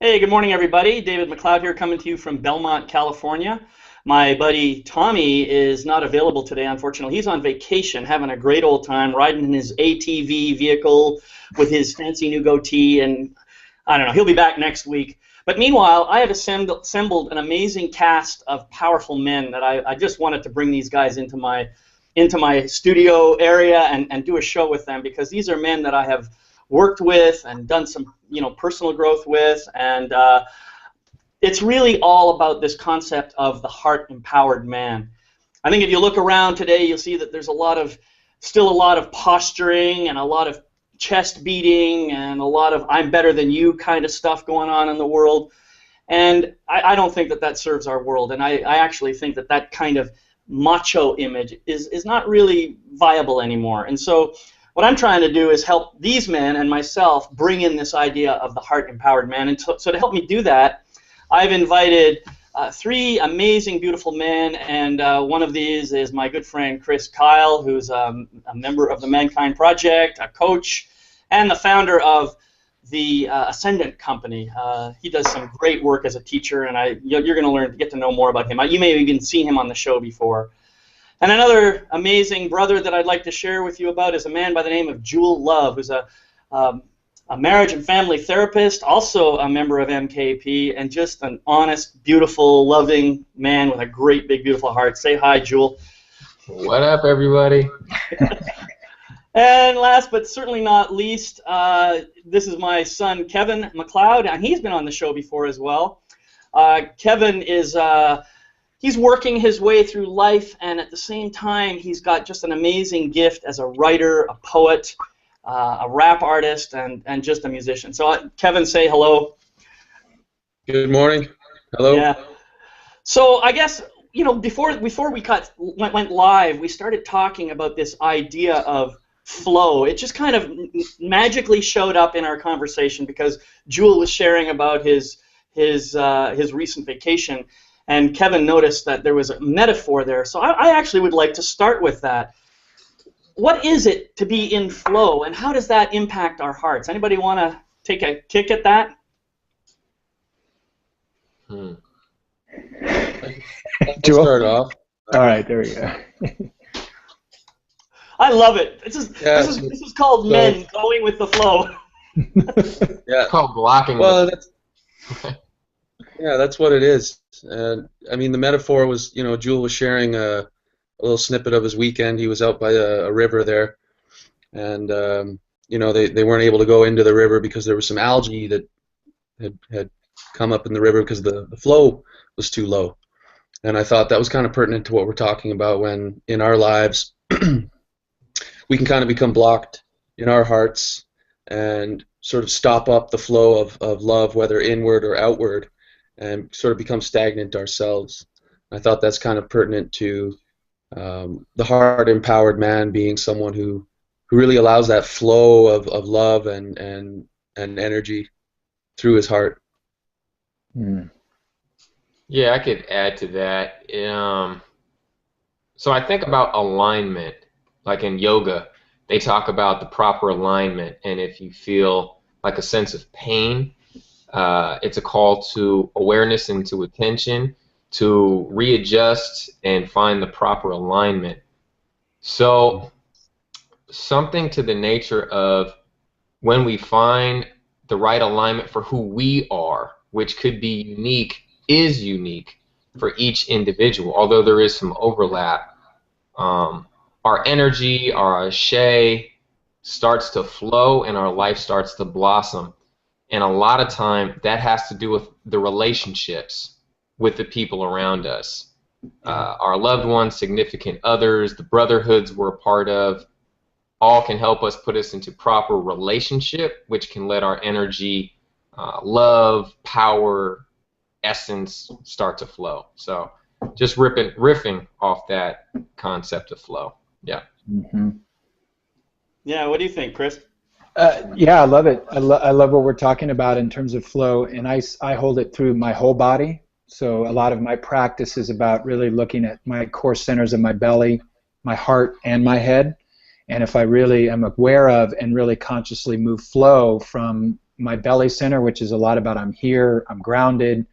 Hey, good morning, everybody. David McLeod here, coming to you from Belmont, California. My buddy Tommy is not available today, unfortunately. He's on vacation, having a great old time, riding in his ATV vehicle with his fancy new goatee, and I don't know, he'll be back next week. But meanwhile, I have assembled an amazing cast of powerful men that I just wanted to bring these guys into my studio area and do a show with them, because these are men that I have worked with and done some personal growth with, and it's really all about this concept of the heart-empowered man. I think if you look around today, you'll see that there's still a lot of posturing and a lot of chest beating and a lot of I'm better than you kind of stuff going on in the world, and I don't think that serves our world, and I actually think that kind of macho image is not really viable anymore. And so what I'm trying to do is help these men and myself bring in this idea of the heart-empowered man. And so to help me do that, I've invited three amazing, beautiful men, and one of these is my good friend Chris Kyle, who's a member of the Mankind Project, a coach, and the founder of the Ascendant Company. He does some great work as a teacher, and you're going to get to know more about him. You may have even seen him on the show before. And another amazing brother that I'd like to share with you about is a man by the name of Jewel Love, who's a marriage and family therapist, also a member of MKP, and just an honest, beautiful, loving man with a great, big, beautiful heart. Say hi, Jewel. What up, everybody? And last but certainly not least, this is my son, Kevin McLeod, and he's been on the show before as well. Kevin is he's working his way through life, and at the same time, he's got just an amazing gift as a writer, a poet, a rap artist, and just a musician. So, Kevin, say hello. Good morning. Hello. Yeah. So, I guess before we went live, we started talking about this idea of flow. It just kind of magically showed up in our conversation because Jewel was sharing about his recent vacation. And Kevin noticed that there was a metaphor there. So I actually would like to start with that. What is it to be in flow, and how does that impact our hearts? Anybody want to take a kick at that? I'll start off. All right, there we go. I love it. This is called men going with the flow. Yeah. It's called blocking. Well, that's what it is. I mean, the metaphor was, Jewel was sharing a little snippet of his weekend. He was out by a river there, and they weren't able to go into the river because there was some algae that had come up in the river because the flow was too low. And I thought that was kind of pertinent to what we're talking about when in our lives we can kind of become blocked in our hearts and sort of stop up the flow of love, whether inward or outward, and sort of become stagnant ourselves. I thought that's kind of pertinent to the heart-empowered man being someone who really allows that flow of love and energy through his heart. Mm. Yeah, I could add to that. So I think about alignment. Like in yoga, they talk about the proper alignment, and if you feel like a sense of pain, it's a call to awareness and to attention to readjust and find the proper alignment. So something to the nature of when we find the right alignment for who we are, which could be unique, is unique for each individual, although there is some overlap. Our energy, our ashe starts to flow and our life starts to blossom. And a lot of time that has to do with the relationships with the people around us. Our loved ones, significant others, the brotherhoods we're a part of, all can help us put us into proper relationship, which can let our energy, love, power, essence start to flow. So just riffing off that concept of flow. Yeah. Mm-hmm. Yeah, what do you think, Chris? Yeah, I love it. I love what we're talking about in terms of flow, and I hold it through my whole body. So a lot of my practice is about really looking at my core centers of my belly, my heart, and my head. And if I really am aware of and really consciously move flow from my belly center, which is a lot about I'm here, I'm grounded,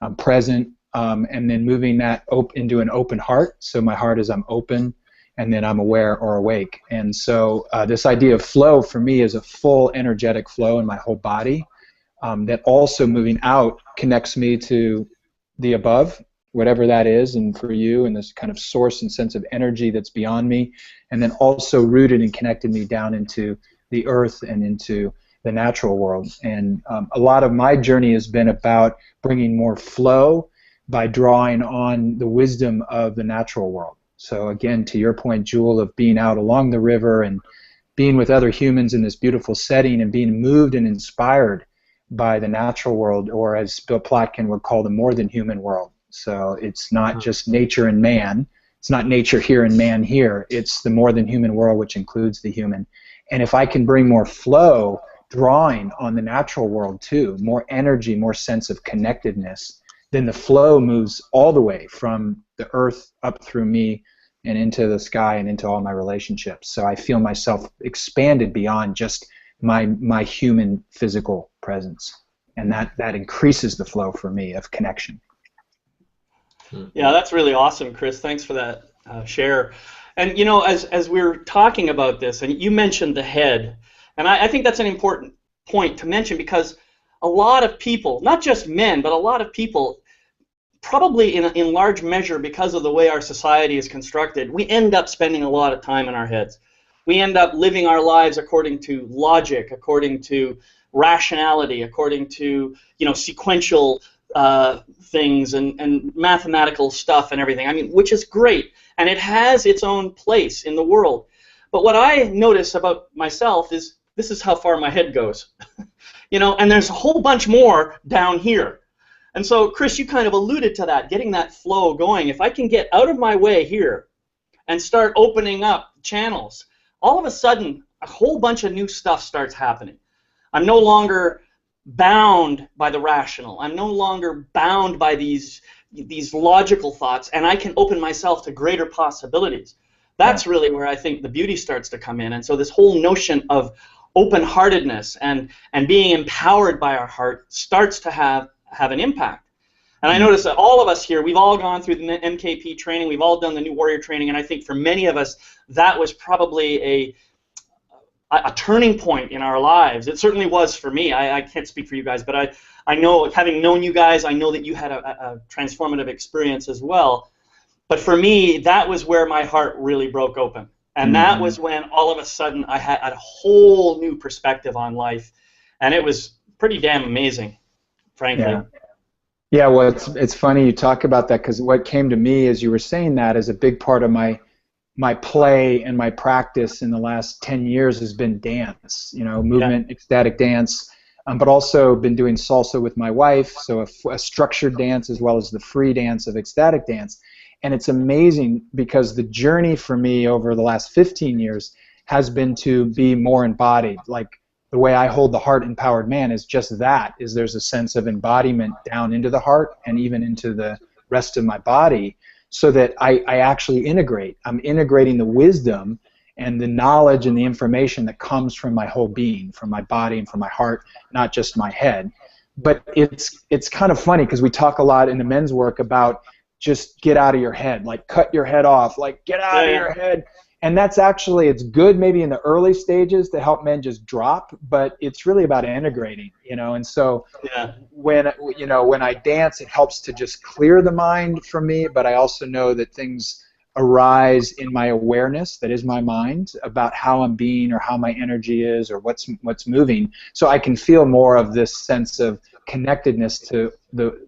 I'm present, and then moving that into an open heart. So my heart is I'm open, and then I'm aware or awake. And so this idea of flow for me is a full energetic flow in my whole body, that also moving out connects me to the above, whatever that is, and for you, and this kind of source and sense of energy that's beyond me, and then also rooted and connected me down into the earth and into the natural world. And a lot of my journey has been about bringing more flow by drawing on the wisdom of the natural world. So again, to your point, Jewel, of being out along the river and being with other humans in this beautiful setting and being moved and inspired by the natural world, or as Bill Plotkin would call the more than human world. So it's not just nature and man. It's not nature here and man here. It's the more than human world, which includes the human. And if I can bring more flow, drawing on the natural world too, more energy, more sense of connectedness, then the flow moves all the way from the earth up through me and into the sky and into all my relationships. So I feel myself expanded beyond just my human physical presence. And that increases the flow for me of connection. Yeah, that's really awesome, Chris. Thanks for that share. And you know, as we're talking about this, and you mentioned the head, and I think that's an important point to mention, because a lot of people, not just men, but a lot of people, probably in large measure because of the way our society is constructed, we end up spending a lot of time in our heads. We end up living our lives according to logic, according to rationality, according to, you know, sequential things and mathematical stuff and everything. I mean, which is great, and it has its own place in the world. But what I notice about myself is this is how far my head goes, you know, and there's a whole bunch more down here. And so, Chris, you kind of alluded to that, getting that flow going. If I can get out of my way here and start opening up channels, all of a sudden, a whole bunch of new stuff starts happening. I'm no longer bound by the rational. I'm no longer bound by these logical thoughts, and I can open myself to greater possibilities. That's really where I think the beauty starts to come in. And so this whole notion of open-heartedness and being empowered by our heart starts to have an impact. And I notice that all of us here, we've all gone through the MKP training, we've all done the New Warrior training, and I think for many of us, that was probably a turning point in our lives. It certainly was for me. I can't speak for you guys, but I know, having known you guys, I know that you had a transformative experience as well. But for me, that was where my heart really broke open. And that was when all of a sudden I had a whole new perspective on life. And it was pretty damn amazing, frankly. Yeah. Yeah, well, it's funny you talk about that, because what came to me as you were saying that is a big part of my play and my practice in the last 10 years has been dance, you know, movement, ecstatic dance, but also been doing salsa with my wife, so a structured dance as well as the free dance of ecstatic dance. And it's amazing because the journey for me over the last 15 years has been to be more embodied. Like the way I hold the heart-empowered man is just that, is there's a sense of embodiment down into the heart and even into the rest of my body, so that I actually integrate. I'm integrating the wisdom and the knowledge and the information that comes from my whole being, from my body and from my heart, not just my head. But it's kind of funny because we talk a lot in the men's work about just get out of your head, like cut your head off, like get out of your head. And that's actually, it's good maybe in the early stages to help men just drop, but it's really about integrating, you know. And so when I dance, it helps to just clear the mind for me, but I also know that things arise in my awareness, that is my mind, about how I'm being or how my energy is or what's moving, so I can feel more of this sense of connectedness to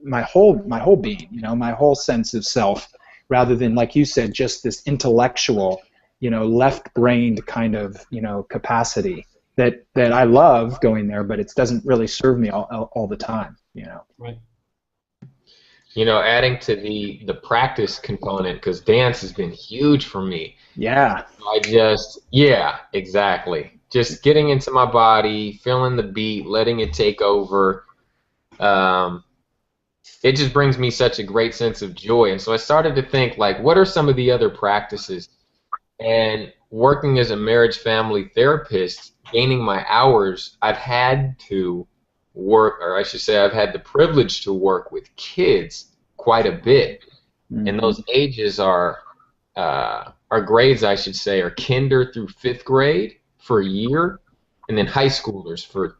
my whole being, you know, my whole sense of self, rather than, like you said, just this intellectual, you know, left-brained kind of, you know, capacity that I love going there, but it doesn't really serve me all the time, you know. Right. You know, adding to the practice component, because dance has been huge for me. Yeah. Exactly. Just getting into my body, feeling the beat, letting it take over. It just brings me such a great sense of joy. And so I started to think, like, what are some of the other practices? And working as a marriage family therapist, gaining my hours, I've had to work, or I should say I've had the privilege to work with kids quite a bit. And those ages are grades, I should say, are kinder through 5th grade for a year, and then high schoolers for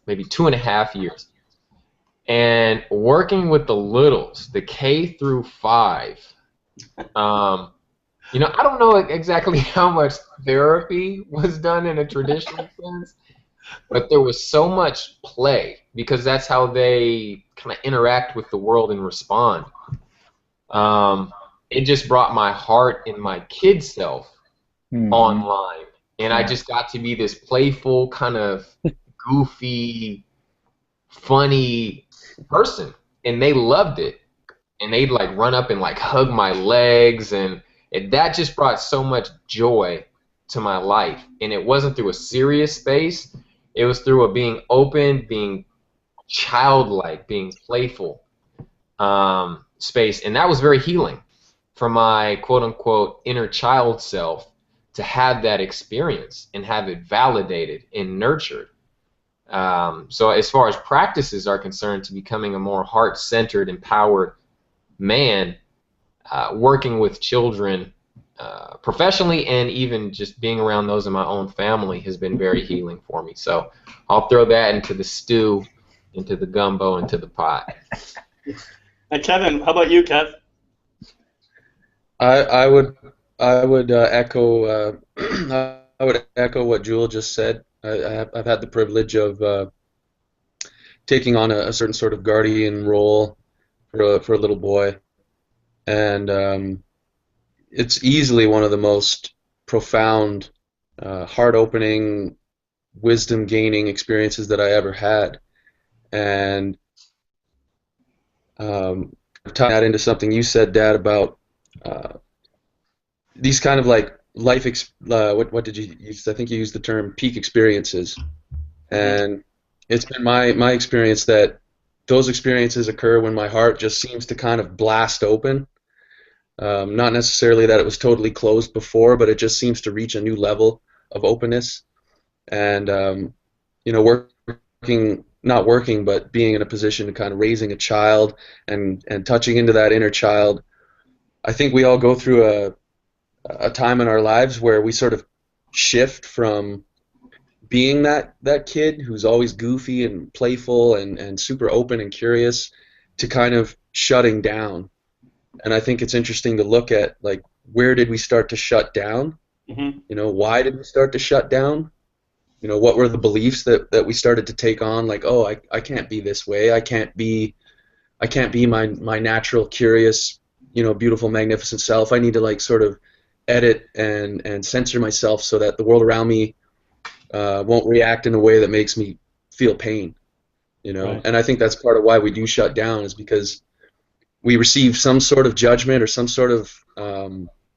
maybe 2.5 years. And working with the littles, the K through 5, you know, I don't know exactly how much therapy was done in a traditional sense, but there was so much play because that's how they kind of interact with the world and respond. It just brought my heart and my kid self online, and I just got to be this playful, kind of goofy, funny person, and they loved it, and they'd like run up and like hug my legs, and that just brought so much joy to my life. And it wasn't through a serious space, it was through a being open, being childlike, being playful space, and that was very healing for my quote-unquote inner child self to have that experience and have it validated and nurtured. So as far as practices are concerned, to becoming a more heart-centered, empowered man, working with children professionally and even just being around those in my own family has been very healing for me. So I'll throw that into the stew, into the gumbo, into the pot. And Kevin, how about you, Kev? I would echo I would echo what Jewel just said. I've had the privilege of taking on a certain sort of guardian role for a little boy, and it's easily one of the most profound, heart-opening, wisdom-gaining experiences that I ever had. And tying that into something you said, Dad, about these kind of like life, what did you use? I think you used the term peak experiences. And it's been my experience that those experiences occur when my heart just seems to kind of blast open. Not necessarily that it was totally closed before, but it just seems to reach a new level of openness. And, you know, not working, but being in a position to kind of raising a child and touching into that inner child. I think we all go through a time in our lives where we sort of shift from being that kid who's always goofy and playful and super open and curious to kind of shutting down. And I think it's interesting to look at, like, where did we start to shut down? You know, why did we start to shut down? You know, what were the beliefs that we started to take on? Like, oh, I can't be this way. I can't be my natural, curious, you know, beautiful, magnificent self. I need to, like, sort of edit and censor myself so that the world around me won't react in a way that makes me feel pain. You know, Right. and I think that's part of why we do shut down, is because we receive some sort of judgment or some sort of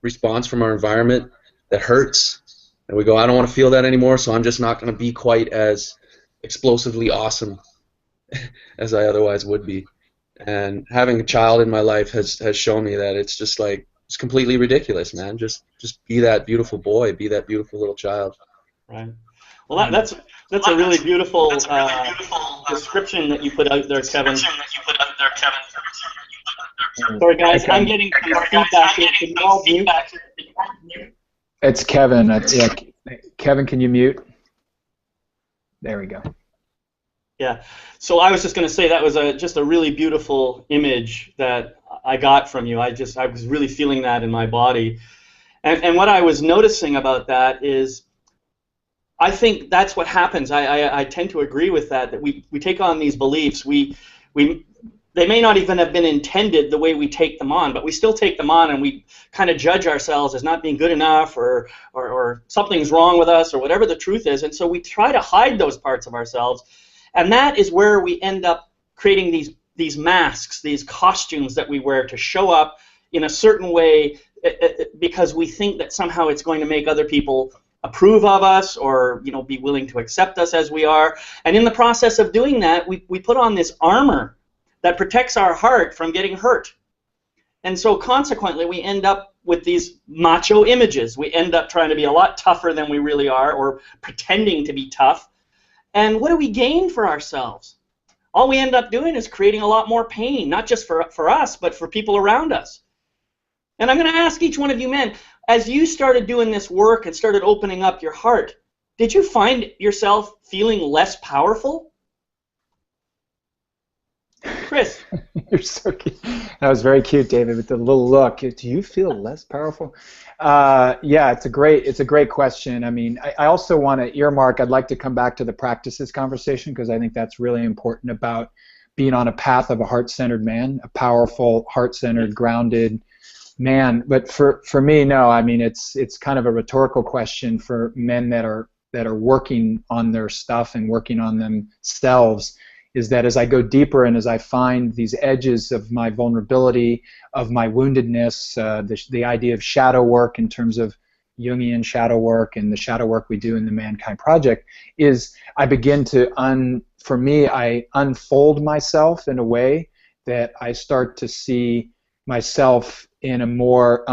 response from our environment that hurts, and we go, I don't want to feel that anymore, so I'm just not going to be quite as explosively awesome as I otherwise would be. And having a child in my life has shown me that it's just like, it's completely ridiculous, man. Just be that beautiful boy, be that beautiful little child. Right. Well, that's a really beautiful description that you put out there, Kevin. Sorry, guys, I'm getting some feedback here. Can you all mute? It's Kevin. Yeah, Kevin, can you mute? There we go. Yeah. So I was just going to say that was just a really beautiful image that I got from you. I was really feeling that in my body. And what I was noticing about that is, I think that's what happens. I tend to agree with that we take on these beliefs. They may not even have been intended the way we take them on, but we still take them on, and we kind of judge ourselves as not being good enough, or something's wrong with us, or whatever the truth is. And so we try to hide those parts of ourselves, and that is where we end up creating these masks, these costumes that we wear to show up in a certain way, because we think that somehow it's going to make other people approve of us, or, you know, be willing to accept us as we are. And in the process of doing that, we put on this armor that protects our heart from getting hurt. And so consequently, we end up with these macho images. We end up trying to be a lot tougher than we really are, or pretending to be tough. And what do we gain for ourselves? All we end up doing is creating a lot more pain, not just for us, but for people around us. And I'm going to ask each one of you men, as you started doing this work and started opening up your heart, did you find yourself feeling less powerful? Chris. You're so cute. That was very cute, David, with the little look. Do you feel less powerful? Yeah, it's a great question. I mean, I also want to earmark, I'd like to come back to the practices conversation because I think that's really important about being on a path of a heart-centered man, a powerful, heart-centered, grounded man. But for me, no. I mean, it's kind of a rhetorical question for men that are working on their stuff and working on themselves, is that as I go deeper and as I find these edges of my vulnerability, of my woundedness, the idea of shadow work in terms of Jungian shadow work and the shadow work we do in the Mankind Project, is I begin to, for me, I unfold myself in a way that I start to see myself in a more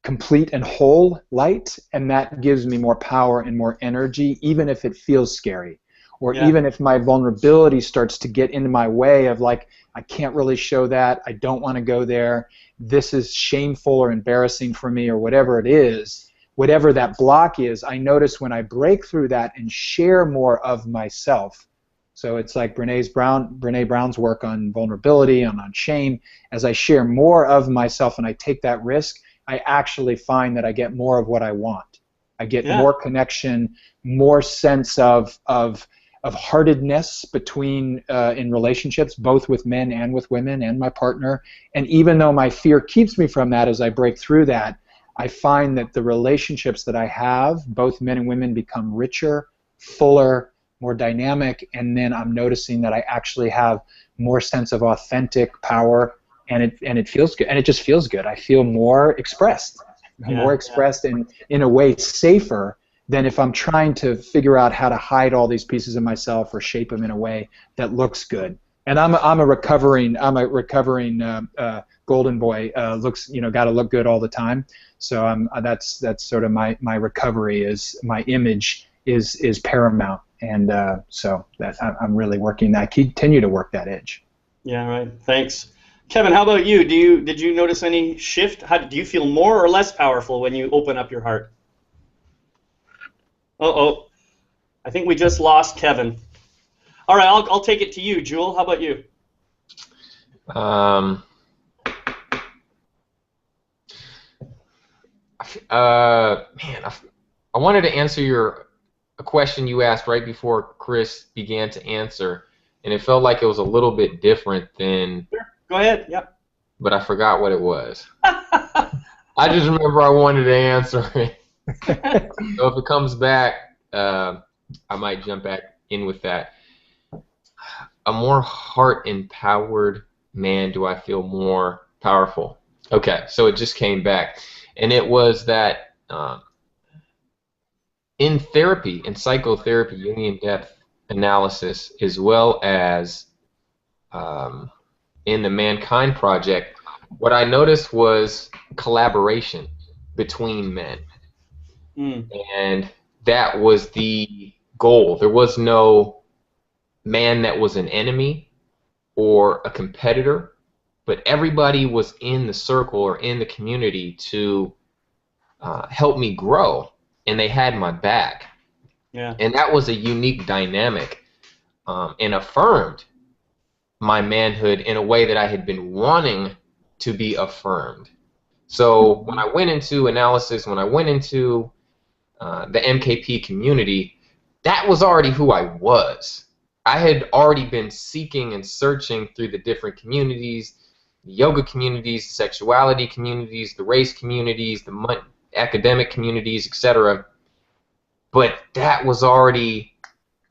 complete and whole light, and that gives me more power and more energy, even if it feels scary. Or even if my vulnerability starts to get into my way of like, I can't really show that, I don't want to go there, this is shameful or embarrassing for me, or whatever it is, whatever that block is, I notice when I break through that and share more of myself. So it's like Brene Brown's work on vulnerability and on shame. As I share more of myself and I take that risk, I actually find that I get more of what I want. I get more connection, more sense of heartedness between in relationships, both with men and with women and my partner. And even though my fear keeps me from that, as I break through that, I find that the relationships that I have, both men and women, become richer, fuller, more dynamic, and then I'm noticing that I actually have more sense of authentic power, and it feels good, and it just feels good. I feel more expressed, and in a way safer than if I'm trying to figure out how to hide all these pieces of myself or shape them in a way that looks good. And I'm a recovering golden boy. Looks, got to look good all the time. So that's sort of my recovery, is my image is paramount, and so that I'm really working that. I continue to work that edge. Yeah, right. Thanks, Kevin. How about you? Did you notice any shift? Do you feel more or less powerful when you open up your heart? Uh-oh. I think we just lost Kevin. All right, I'll take it to you, Jewel. How about you? Man, I wanted to answer a question you asked right before Chris began to answer, and it felt like it was a little bit different than. Sure. Go ahead. Yep. But I forgot what it was. I just remember I wanted to answer it. So if it comes back, I might jump back in with that. A more heart-empowered man, do I feel more powerful? Okay, so it just came back. And it was that in therapy, in psychotherapy, Jungian depth analysis, as well as in the Mankind Project, what I noticed was collaboration between men. And that was the goal. There was no man that was an enemy or a competitor, but everybody was in the circle or in the community to help me grow, and they had my back. Yeah. And that was a unique dynamic, and affirmed my manhood in a way that I had been wanting to be affirmed. So when I went into analysis, when I went into the MKP community, that was already who I was. I had already been seeking and searching through the different communities, the yoga communities, the sexuality communities, the race communities, the academic communities, etc. But that was already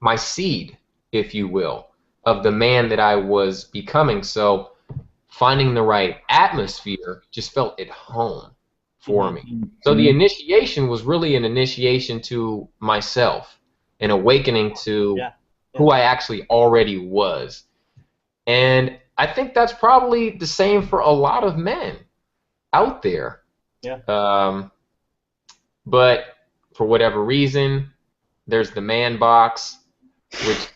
my seed, if you will, of the man that I was becoming. So finding the right atmosphere just felt at home for me. So the initiation was really an initiation to myself, an awakening to who I actually already was. And I think that's probably the same for a lot of men out there. Yeah. But for whatever reason, there's the man box, which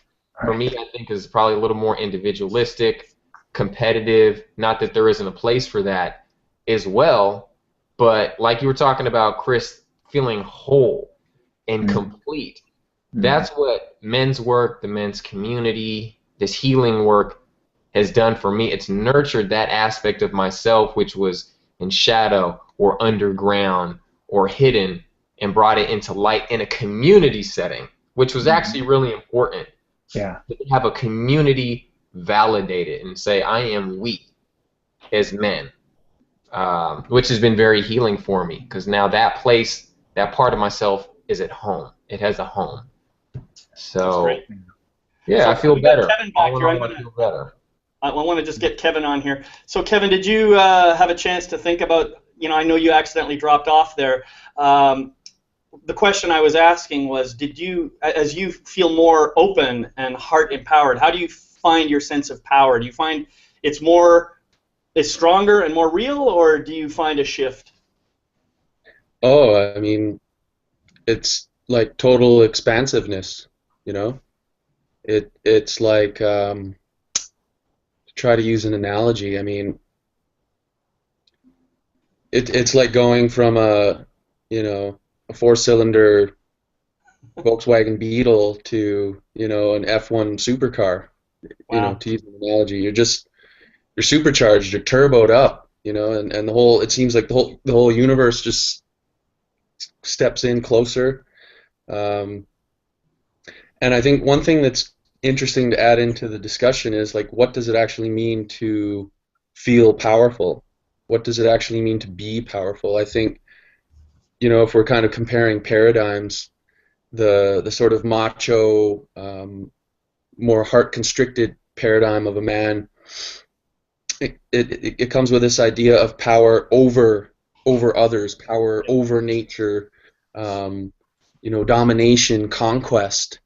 for me I think is probably a little more individualistic, competitive. Not that there isn't a place for that as well, but like you were talking about, Chris, feeling whole and complete. That's what men's work, the men's community, this healing work has done for me. It's nurtured that aspect of myself which was in shadow or underground or hidden, and brought it into light in a community setting, which was actually really important. Yeah. To have a community validate it and say, I am we as men, which has been very healing for me, because now that place, that part of myself is at home. It has a home. So, great. yeah, So I feel we got better. Kevin back here. I feel better. I want to just get Kevin on here. So, Kevin, did you have a chance to think about, I know you accidentally dropped off there. The question I was asking was, did you, as you feel more open and heart empowered, how do you find your sense of power? Do you find it's stronger and more real, or do you find a shift? Oh, I mean, it's like total expansiveness, you know? It's like, to try to use an analogy, I mean, it's like going from a four-cylinder Volkswagen Beetle to, an F1 supercar, Wow. to use an analogy. You're supercharged, you're turboed up, and the whole, it seems like the whole universe just steps in closer. And I think one thing that's interesting to add into the discussion is, like, what does it actually mean to feel powerful? What does it actually mean to be powerful? I think, if we're kind of comparing paradigms, the sort of macho, more heart-constricted paradigm of a man, it comes with this idea of power over others, power over nature, domination, conquest,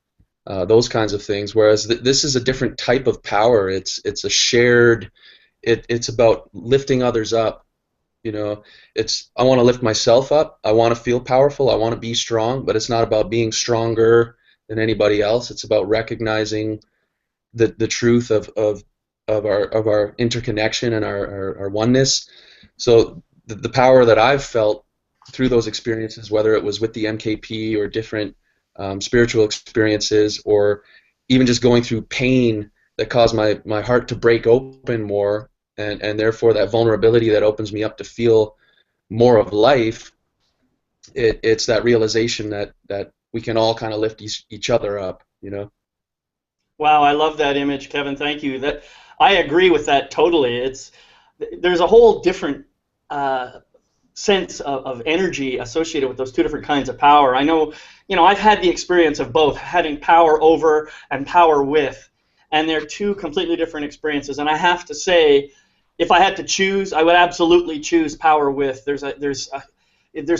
those kinds of things. Whereas this is a different type of power. It's a shared. It's about lifting others up. I want to lift myself up. I want to feel powerful. I want to be strong. But it's not about being stronger than anybody else. It's about recognizing the truth of our interconnection and our oneness. So the power that I've felt through those experiences, whether it was with the MKP or different spiritual experiences, or even just going through pain that caused my heart to break open more, and therefore that vulnerability that opens me up to feel more of life, it's that realization that we can all kind of lift each other up, Wow, I love that image, Kevin. Thank you. That I agree with that totally. There's a whole different sense of energy associated with those two different kinds of power. I know, I've had the experience of both, having power over and power with, and they're two completely different experiences. And I have to say, if I had to choose, I would absolutely choose power with. There's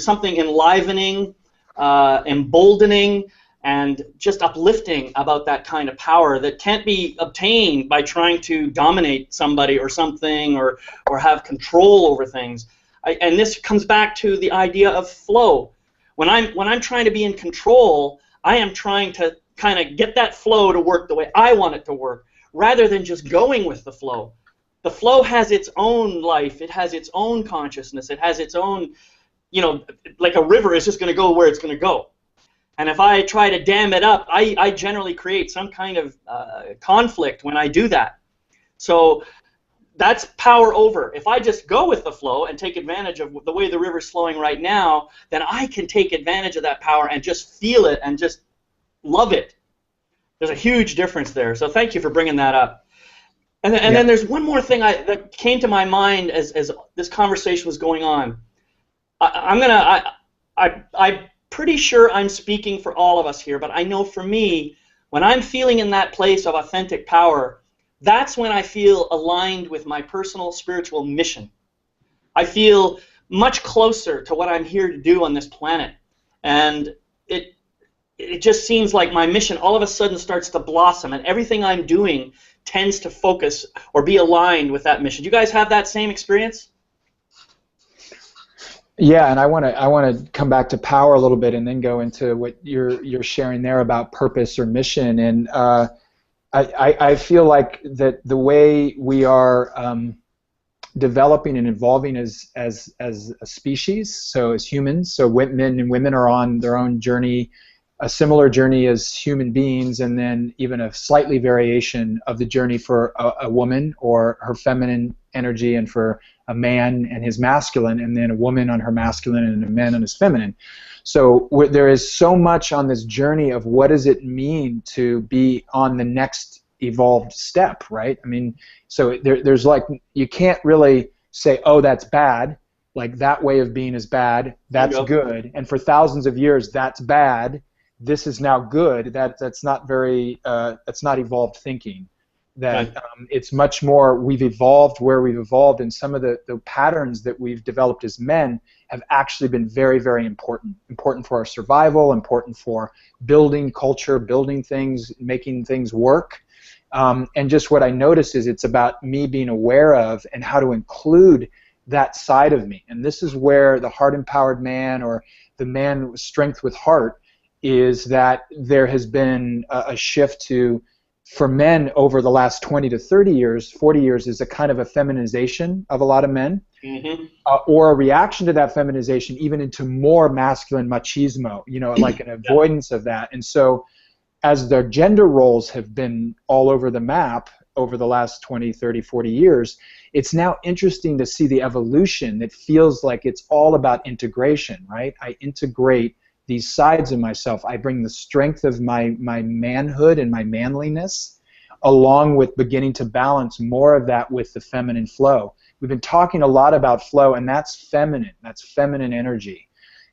something enlivening, emboldening, and just uplifting about that kind of power that can't be obtained by trying to dominate somebody or something, or have control over things. And this comes back to the idea of flow. When I'm trying to be in control, I am trying to kind of get that flow to work the way I want it to work, rather than just going with the flow. The flow has its own life. It has its own consciousness. It has its own, like a river is just going to go where it's going to go. And if I try to dam it up, I generally create some kind of conflict when I do that. So that's power over. If I just go with the flow and take advantage of the way the river's flowing right now, then I can take advantage of that power and just feel it and just love it. There's a huge difference there. So thank you for bringing that up. And then there's one more thing that came to my mind as this conversation was going on. I'm pretty sure I'm speaking for all of us here, but I know for me, when I'm feeling in that place of authentic power, that's when I feel aligned with my personal spiritual mission. I feel much closer to what I'm here to do on this planet. And it just seems like my mission all of a sudden starts to blossom, and everything I'm doing tends to focus or be aligned with that mission. Do you guys have that same experience? Yeah, and I want to come back to power a little bit, and then go into what you're sharing there about purpose or mission. And I feel like that the way we are developing and evolving as a species, so as humans, so men and women are on their own journey, a similar journey as human beings, and then even a slightly variation of the journey for a woman or her feminine energy, and for a man and his masculine, and then a woman on her masculine and a man on his feminine. So there is so much on this journey of what does it mean to be on the next evolved step, right? I mean, so there's like, you can't really say, oh, that's bad, like that way of being is bad, that's good, and for thousands of years that's bad, this is now good. That's not very that's not evolved thinking. That it's much more, we've evolved where we've evolved, and some of the patterns that we've developed as men have actually been very, very important for our survival, important for building culture, building things, making things work. And just what I notice is it's about me being aware of and how to include that side of me. And this is where the heart-empowered man, or the man with strength with heart, is that there has been a shift to, for men over the last 20 to 30 years, 40 years, is a kind of a feminization of a lot of men, or a reaction to that feminization even into more masculine machismo, you know, like an avoidance of that. And so as their gender roles have been all over the map over the last 20, 30, 40 years, it's now interesting to see the evolution that feels like it's all about integration, right? I integrate these sides of myself. I bring the strength of my manhood and my manliness, along with beginning to balance more of that with the feminine flow. We've been talking a lot about flow, and that's feminine energy.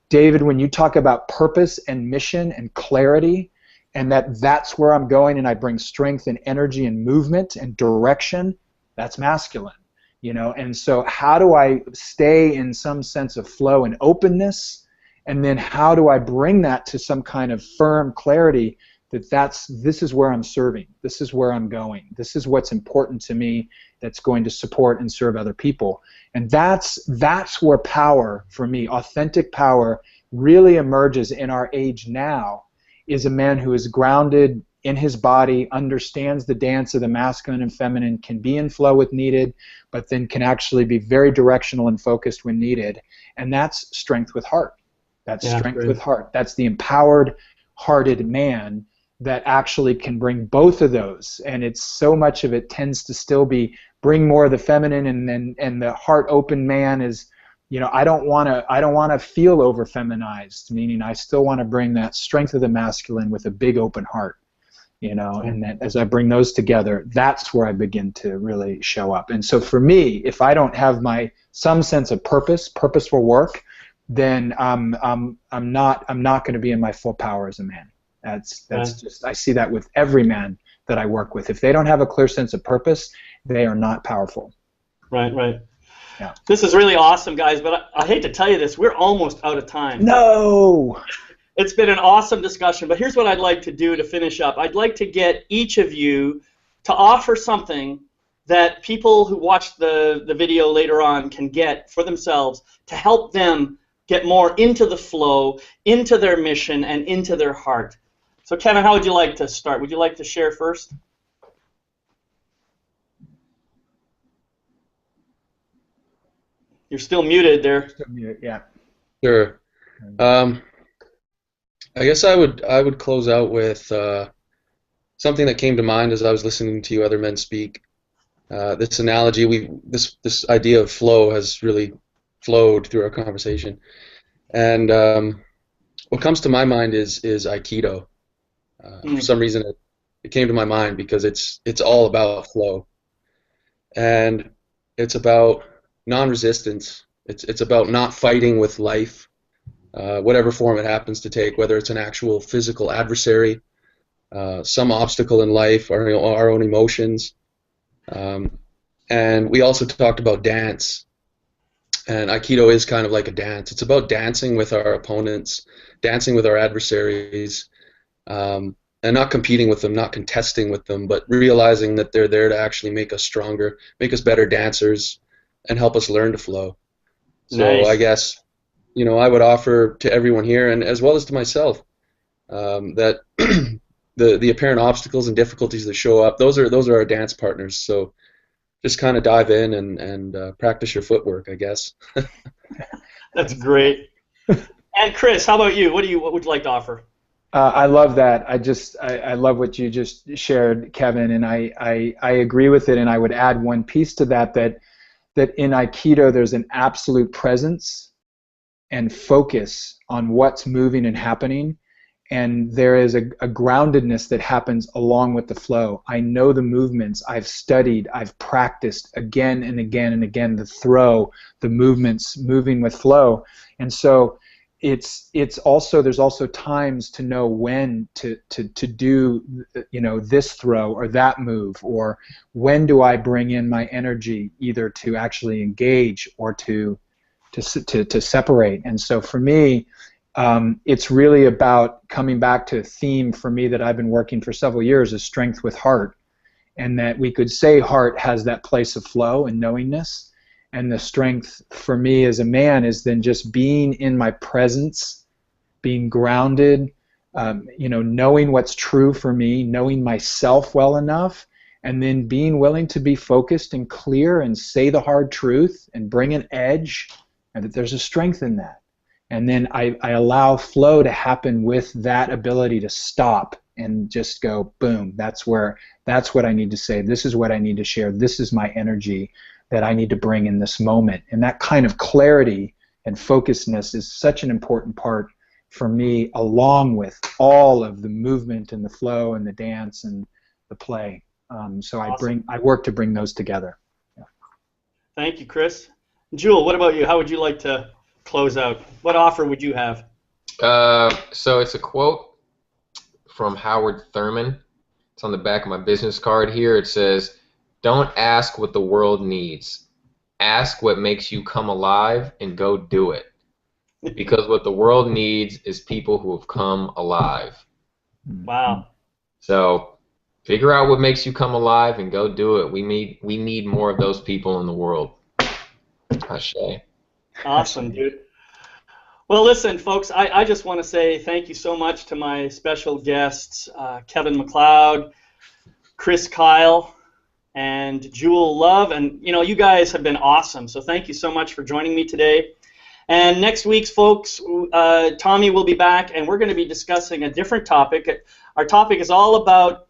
David, when you talk about purpose and mission and clarity, and that's where I'm going, and I bring strength and energy and movement and direction, that's masculine, you know. And so how do I stay in some sense of flow and openness? And then how do I bring that to some kind of firm clarity that this is where I'm serving, this is where I'm going, this is what's important to me, that's going to support and serve other people. And that's where power, for me, authentic power, really emerges in our age now, is a man who is grounded in his body, understands the dance of the masculine and feminine, can be in flow with needed, but then can actually be very directional and focused when needed. And that's strength with heart. That's strength with heart. That's the empowered, hearted man that actually can bring both of those. And it's so much of it tends to still be bring more of the feminine, and the heart open man is, you know, I don't want to feel over feminized, meaning I still want to bring that strength of the masculine with a big open heart, you know. And that as I bring those together, that's where I begin to really show up. And so for me, if I don't have some sense of purposeful work, then I'm not going to be in my full power as a man. That's just, I see that with every man that I work with. If they don't have a clear sense of purpose, they are not powerful. Right. Yeah. This is really awesome, guys, but I hate to tell you this, we're almost out of time. No! It's been an awesome discussion, but here's what I'd like to do to finish up. I'd like to get each of you to offer something that people who watch the video later on can get for themselves to help them get more into the flow, into their mission, and into their heart. So Kevin, how would you like to start? Would you like to share first? You're still muted there. Still muted, yeah. Sure. I guess I would close out with something that came to mind as I was listening to you other men speak. This analogy, this idea of flow has really flowed through our conversation, and what comes to my mind is Aikido. For some reason, it came to my mind because it's all about flow, and it's about non-resistance. It's about not fighting with life, whatever form it happens to take, whether it's an actual physical adversary, some obstacle in life, or our own emotions. And we also talked about dance. And Aikido is kind of like a dance. It's about dancing with our opponents, dancing with our adversaries, and not competing with them, not contesting with them, but realizing that they're there to actually make us stronger, make us better dancers, and help us learn to flow. So Nice. I guess I would offer to everyone here, and as well as to myself, that the apparent obstacles and difficulties that show up, those are our dance partners. So just kind of dive in and practice your footwork, I guess. That's great. And Chris, how about you? What would you like to offer? I love that. I love what you just shared, Kevin, and I agree with it. And I would add one piece to that in Aikido there's an absolute presence and focus on what's moving and happening, and there is a groundedness that happens along with the flow. I know the movements. I've studied. I've practiced again and again and again the throw, the movements, moving with flow, and so. It's also there's also times to know when to do this throw or that move, or when do I bring in my energy either to actually engage or to separate. And so for me, it's really about coming back to a theme for me that I've been working for several years is strength with heart, and that we could say heart has that place of flow and knowingness. And the strength for me as a man is then just being in my presence, being grounded, knowing what's true for me, knowing myself well enough, and then being willing to be focused and clear and say the hard truth and bring an edge, and that there's a strength in that. And then I allow flow to happen with that ability to stop and just go, boom, that's what I need to say. This is what I need to share. This is my energy that I need to bring in this moment. And that kind of clarity and focusedness is such an important part for me, along with all of the movement and the flow and the dance and the play. So awesome. I work to bring those together. Yeah. Thank you, Chris. Jewel, what about you? How would you like to close out? What offer would you have? So it's a quote from Howard Thurman. It's on the back of my business card here. It says, "Don't ask what the world needs. Ask what makes you come alive and go do it. Because what the world needs is people who have come alive." Wow. So figure out what makes you come alive and go do it. We need more of those people in the world. Ashe. Awesome, dude. Well, listen, folks, I just want to say thank you so much to my special guests, Kevin MacLeod, Chris Kyle, and Jewel Love, and you guys have been awesome, so thank you so much for joining me today. And next week's, folks, Tommy will be back, and we're going to be discussing a different topic. Our topic is all about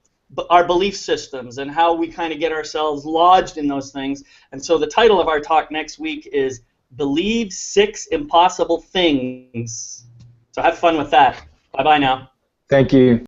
our belief systems and how we kind of get ourselves lodged in those things. And so the title of our talk next week is Believe 6 Impossible Things. So have fun with that. Bye-bye now. Thank you.